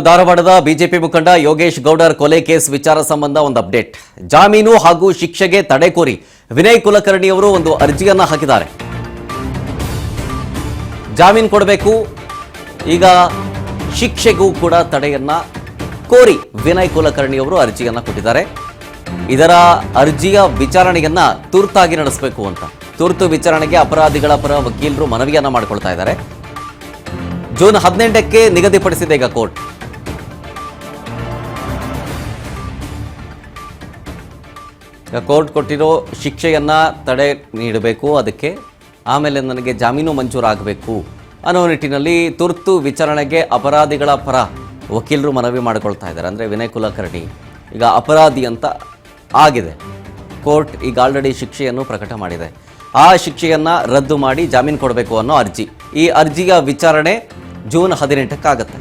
ಧಾರವಾಡದ ಬಿಜೆಪಿ ಮುಖಂಡ ಯೋಗೇಶ್ ಗೌಡರ್ ಕೊಲೆ ಕೇಸ್ ವಿಚಾರ ಸಂಬಂಧ ಒಂದು ಅಪ್ಡೇಟ್. ಜಾಮೀನು ಹಾಗೂ ಶಿಕ್ಷೆಗೆ ತಡೆ ಕೋರಿ ವಿನಯ್ ಕುಲಕರ್ಣಿ ಅವರು ಒಂದು ಅರ್ಜಿಯನ್ನ ಹಾಕಿದ್ದಾರೆ. ಜಾಮೀನು ಕೊಡಬೇಕು, ಈಗ ಶಿಕ್ಷೆಗೂ ಕೂಡ ತಡೆಯನ್ನ ಕೋರಿ ವಿನಯ್ ಕುಲಕರ್ಣಿ ಅವರು ಅರ್ಜಿಯನ್ನ ಕೊಟ್ಟಿದ್ದಾರೆ. ಇದರ ಅರ್ಜಿಯ ವಿಚಾರಣೆಯನ್ನ ತುರ್ತಾಗಿ ನಡೆಸಬೇಕು ಅಂತ ತುರ್ತು ವಿಚಾರಣೆಗೆ ಅಪರಾಧಿಗಳ ಪರ ವಕೀಲರು ಮನವಿಯನ್ನ ಮಾಡಿಕೊಳ್ತಾ ಇದ್ದಾರೆ. ಜೂನ್ 18ಕ್ಕೆ ನಿಗದಿಪಡಿಸಿದೆ ಈಗ ಕೋರ್ಟ್. ಕೋರ್ಟ್ ಕೊಟ್ಟಿರೋ ಶಿಕ್ಷೆಯನ್ನ ತಡೆ ನೀಡಬೇಕು, ಅದಕ್ಕೆ ಆಮೇಲೆ ನನಗೆ ಜಾಮೀನು ಮಂಜೂರಾಗಬೇಕು ಅನ್ನೋ ನಿಟ್ಟಿನಲ್ಲಿ ತುರ್ತು ವಿಚಾರಣೆಗೆ ಅಪರಾಧಿಗಳ ಪರ ವಕೀಲರು ಮನವಿ ಮಾಡಿಕೊಳ್ತಾ ಇದ್ದಾರೆ. ಅಂದರೆ ವಿನಯ್ ಕುಲಕರ್ಣಿ ಈಗ ಅಪರಾಧಿ ಅಂತ ಆಗಿದೆ. ಕೋರ್ಟ್ ಈಗ ಆಲ್ರೆಡಿ ಶಿಕ್ಷೆಯನ್ನು ಪ್ರಕಟ ಮಾಡಿದೆ. ಆ ಶಿಕ್ಷೆಯನ್ನು ರದ್ದು ಮಾಡಿ ಜಾಮೀನು ಕೊಡಬೇಕು ಅನ್ನೋ ಅರ್ಜಿ. ಈ ಅರ್ಜಿಯ ವಿಚಾರಣೆ ಜೂನ್ 18ಕ್ಕೆ ಆಗುತ್ತೆ.